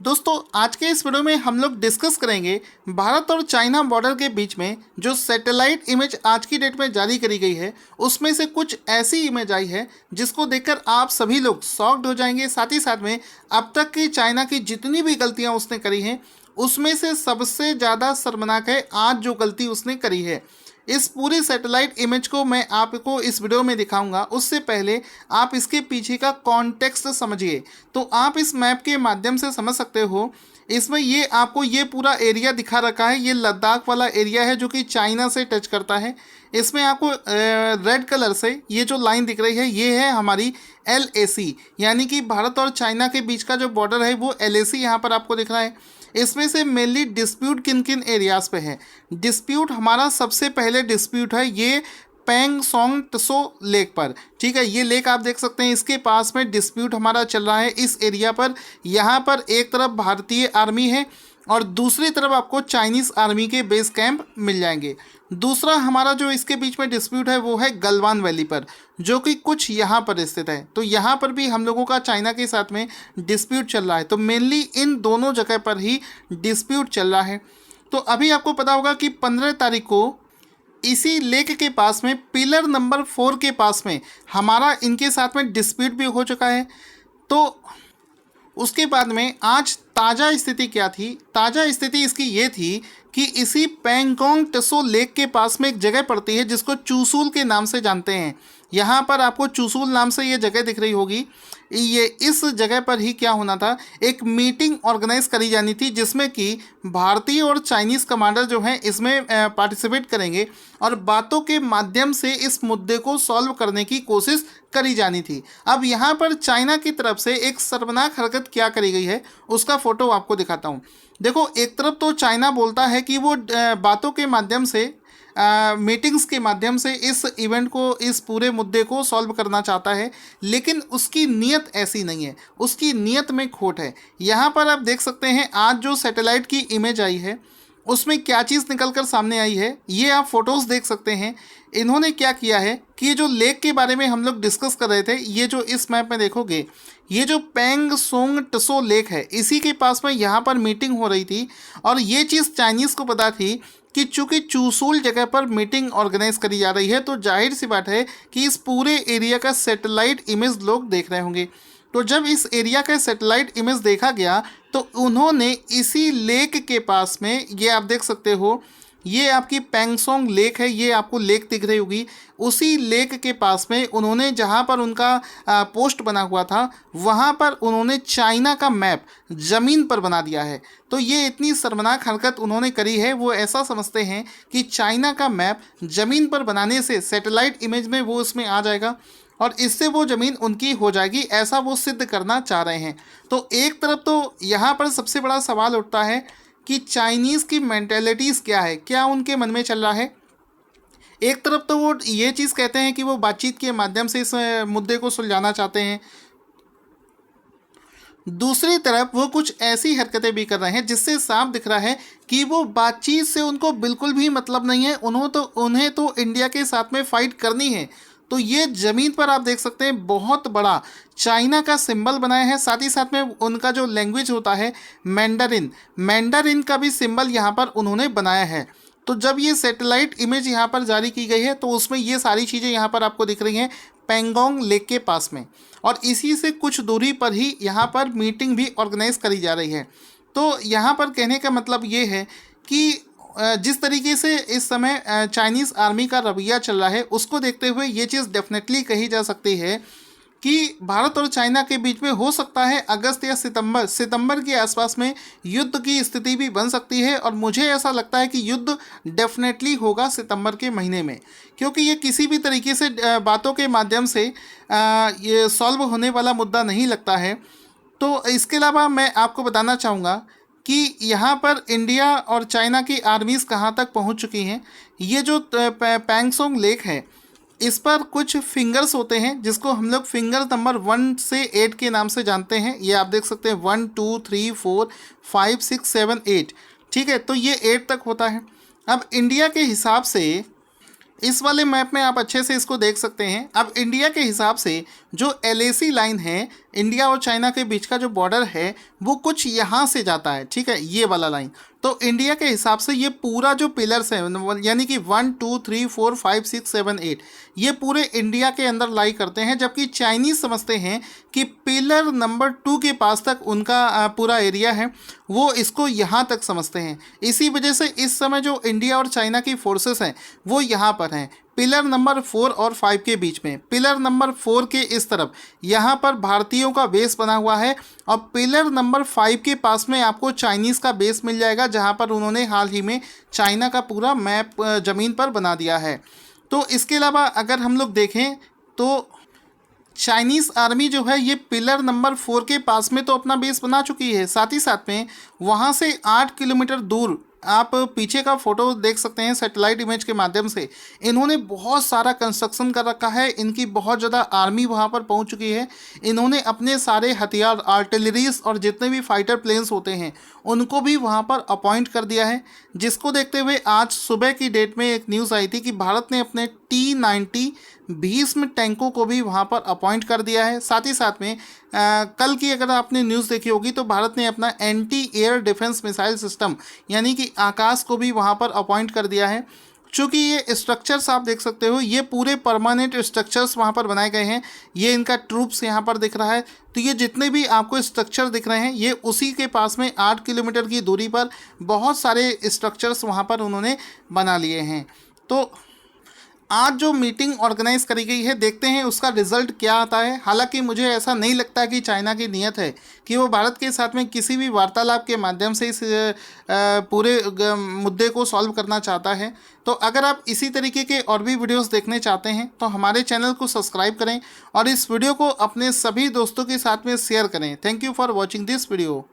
दोस्तों आज के इस वीडियो में हम लोग डिस्कस करेंगे भारत और चाइना बॉर्डर के बीच में जो सैटेलाइट इमेज आज की डेट में जारी करी गई है उसमें से कुछ ऐसी इमेज आई है जिसको देखकर आप सभी लोग शॉक्ड हो जाएंगे। साथ ही साथ में अब तक की चाइना की जितनी भी गलतियां उसने करी हैं उसमें से सबसे ज़्यादा शर्मनाक है आज जो गलती उसने करी है। इस पूरी सैटेलाइट इमेज को मैं आपको इस वीडियो में दिखाऊंगा। उससे पहले आप इसके पीछे का कॉन्टेक्स्ट समझिए तो आप इस मैप के माध्यम से समझ सकते हो। इसमें ये आपको ये पूरा एरिया दिखा रखा है, ये लद्दाख वाला एरिया है जो कि चाइना से टच करता है। इसमें आपको रेड कलर से ये जो लाइन दिख रही है ये है हमारी LAC, यानी कि भारत और चाइना के बीच का जो बॉर्डर है वो LAC यहाँ पर आपको दिख रहा है। इसमें से मेनली डिस्प्यूट किन किन एरियाज़ पे है। डिस्प्यूट हमारा सबसे पहले डिस्प्यूट है ये पेंग सोंग त्सो लेक पर। ठीक है, ये लेक आप देख सकते हैं, इसके पास में डिस्प्यूट हमारा चल रहा है इस एरिया पर। यहाँ पर एक तरफ भारतीय आर्मी है और दूसरी तरफ आपको चाइनीज़ आर्मी के बेस कैंप मिल जाएंगे। दूसरा हमारा जो इसके बीच में डिस्प्यूट है वो है गलवान वैली पर, जो कि कुछ यहाँ पर स्थित है। तो यहाँ पर भी हम लोगों का चाइना के साथ में डिस्प्यूट चल रहा है। तो मेनली इन दोनों जगह पर ही डिस्प्यूट चल रहा है। तो अभी आपको पता होगा कि 15 तारीख को इसी लेक के पास में पिलर नंबर 4 के पास में हमारा इनके साथ में डिस्प्यूट भी हो चुका है। तो उसके बाद में आज ताज़ा स्थिति क्या थी? ताज़ा स्थिति इसकी ये थी कि इसी पेंगोंग त्सो लेक के पास में एक जगह पड़ती है जिसको चूसूल के नाम से जानते हैं। यहाँ पर आपको चूसूल नाम से ये जगह दिख रही होगी। ये इस जगह पर ही क्या होना था, एक मीटिंग ऑर्गेनाइज करी जानी थी जिसमें कि भारतीय और चाइनीज़ कमांडर जो हैं इसमें पार्टिसिपेट करेंगे और बातों के माध्यम से इस मुद्दे को सॉल्व करने की कोशिश करी जानी थी। अब यहाँ पर चाइना की तरफ से एक शर्मनाक हरकत क्या करी गई है उसका फ़ोटो आपको दिखाता हूँ। देखो, एक तरफ तो चाइना बोलता है कि वो बातों के माध्यम से मीटिंग्स के माध्यम से इस इवेंट को, इस पूरे मुद्दे को सॉल्व करना चाहता है, लेकिन उसकी नीयत ऐसी नहीं है, उसकी नीयत में खोट है। यहाँ पर आप देख सकते हैं आज जो सैटेलाइट की इमेज आई है उसमें क्या चीज़ निकल कर सामने आई है, ये आप फोटोज़ देख सकते हैं। इन्होंने क्या किया है कि ये जो लेक के बारे में हम लोग डिस्कस कर रहे थे, ये जो इस मैप में देखोगे ये जो पेंग सोंग त्सो लेक है इसी के पास में यहाँ पर मीटिंग हो रही थी और ये चीज़ चाइनीज़ को पता थी कि चूँकि चूसूल जगह पर मीटिंग ऑर्गेनाइज करी जा रही है तो जाहिर सी बात है कि इस पूरे एरिया का सैटेलाइट इमेज लोग देख रहे होंगे। तो जब इस एरिया का सैटेलाइट इमेज देखा गया तो उन्होंने इसी लेक के पास में, ये आप देख सकते हो, ये आपकी पेंगसोंग लेक है, ये आपको लेक दिख रही होगी। उसी लेक के पास में उन्होंने, जहाँ पर उनका पोस्ट बना हुआ था, वहाँ पर उन्होंने चाइना का मैप ज़मीन पर बना दिया है। तो ये इतनी शर्मनाक हरकत उन्होंने करी है। वो ऐसा समझते हैं कि चाइना का मैप ज़मीन पर बनाने से सैटेलाइट इमेज में वो उसमें आ जाएगा और इससे वो ज़मीन उनकी हो जाएगी, ऐसा वो सिद्ध करना चाह रहे हैं। तो एक तरफ तो यहाँ पर सबसे बड़ा सवाल उठता है कि चाइनीज़ की मेंटेलिटीज़ क्या है, क्या उनके मन में चल रहा है। एक तरफ तो वो ये चीज़ कहते हैं कि वो बातचीत के माध्यम से इस मुद्दे को सुलझाना चाहते हैं, दूसरी तरफ वो कुछ ऐसी हरकतें भी कर रहे हैं जिससे साफ दिख रहा है कि वो बातचीत से उनको बिल्कुल भी मतलब नहीं है। उन्हें तो इंडिया के साथ में फ़ाइट करनी है। तो ये ज़मीन पर आप देख सकते हैं बहुत बड़ा चाइना का सिंबल बनाया है। साथ ही साथ में उनका जो लैंग्वेज होता है मैंडरिन का भी सिंबल यहाँ पर उन्होंने बनाया है। तो जब ये सैटेलाइट इमेज यहाँ पर जारी की गई है तो उसमें ये सारी चीज़ें यहाँ पर आपको दिख रही हैं पेंगोंग लेक के पास में, और इसी से कुछ दूरी पर ही यहाँ पर मीटिंग भी ऑर्गेनाइज करी जा रही है। तो यहाँ पर कहने का मतलब ये है कि जिस तरीके से इस समय चाइनीज़ आर्मी का रवैया चल रहा है उसको देखते हुए ये चीज़ डेफिनेटली कही जा सकती है कि भारत और चाइना के बीच में हो सकता है अगस्त या सितंबर के आसपास में युद्ध की स्थिति भी बन सकती है। और मुझे ऐसा लगता है कि युद्ध डेफिनेटली होगा सितंबर के महीने में, क्योंकि ये किसी भी तरीके से बातों के माध्यम से ये सॉल्व होने वाला मुद्दा नहीं लगता है। तो इसके अलावा मैं आपको बताना चाहूँगा कि यहाँ पर इंडिया और चाइना की आर्मीज़ कहाँ तक पहुँच चुकी हैं। ये जो पेंगसोंग लेक है इस पर कुछ फिंगर्स होते हैं जिसको हम लोग फिंगर नंबर 1 से 8 के नाम से जानते हैं। ये आप देख सकते हैं 1 2 3 4 5 6 7 8। ठीक है, तो ये 8 तक होता है। अब इंडिया के हिसाब से इस वाले मैप में आप अच्छे से इसको देख सकते हैं। अब इंडिया के हिसाब से जो LAC लाइन है इंडिया और चाइना के बीच का जो बॉर्डर है वो कुछ यहाँ से जाता है, ठीक है, ये वाला लाइन। तो इंडिया के हिसाब से ये पूरा जो पिलर्स है यानी कि 1 2 3 4 5 6 7 8 ये पूरे इंडिया के अंदर लाई करते हैं, जबकि चाइनीज समझते हैं कि पिलर नंबर 2 के पास तक उनका पूरा एरिया है, वो इसको यहाँ तक समझते हैं। इसी वजह से इस समय जो इंडिया और चाइना की फोर्सेस हैं वो यहाँ पर हैं, पिलर नंबर 4 और 5 के बीच में। पिलर नंबर 4 के इस तरफ यहाँ पर भारतीयों का बेस बना हुआ है, और पिलर नंबर 5 के पास में आपको चाइनीज़ का बेस मिल जाएगा, जहाँ पर उन्होंने हाल ही में चाइना का पूरा मैप ज़मीन पर बना दिया है। तो इसके अलावा अगर हम लोग देखें तो चाइनीज़ आर्मी जो है ये पिलर नंबर 4 के पास में तो अपना बेस बना चुकी है, साथ ही साथ में वहाँ से 8 किलोमीटर दूर आप पीछे का फोटो देख सकते हैं सैटेलाइट इमेज के माध्यम से, इन्होंने बहुत सारा कंस्ट्रक्शन कर रखा है, इनकी बहुत ज़्यादा आर्मी वहाँ पर पहुँच चुकी है। इन्होंने अपने सारे हथियार, आर्टिलरीज और जितने भी फाइटर प्लेन्स होते हैं उनको भी वहाँ पर अपॉइंट कर दिया है, जिसको देखते हुए आज सुबह की डेट में एक न्यूज़ आई थी कि भारत ने अपने T-90 भीष्म टैंकों को भी वहाँ पर अपॉइंट कर दिया है। साथ ही साथ में कल की अगर आपने न्यूज़ देखी होगी तो भारत ने अपना anti air defence missile system यानी कि आकाश को भी वहाँ पर अपॉइंट कर दिया है। चूँकि ये स्ट्रक्चर्स आप देख सकते हो, ये पूरे परमानेंट स्ट्रक्चर्स वहाँ पर बनाए गए हैं, ये इनका ट्रूप्स यहाँ पर दिख रहा है। तो ये जितने भी आपको स्ट्रक्चर दिख रहे हैं ये उसी के पास में 8 किलोमीटर की दूरी पर बहुत सारे स्ट्रक्चर्स वहाँ पर उन्होंने बना लिए हैं। तो आज जो मीटिंग ऑर्गेनाइज करी गई है, देखते हैं उसका रिजल्ट क्या आता है। हालांकि मुझे ऐसा नहीं लगता कि चाइना की नीयत है कि वो भारत के साथ में किसी भी वार्तालाप के माध्यम से इस पूरे मुद्दे को सॉल्व करना चाहता है। तो अगर आप इसी तरीके के और भी वीडियोस देखने चाहते हैं तो हमारे चैनल को सब्सक्राइब करें और इस वीडियो को अपने सभी दोस्तों के साथ में शेयर करें। Thank you for watching this video.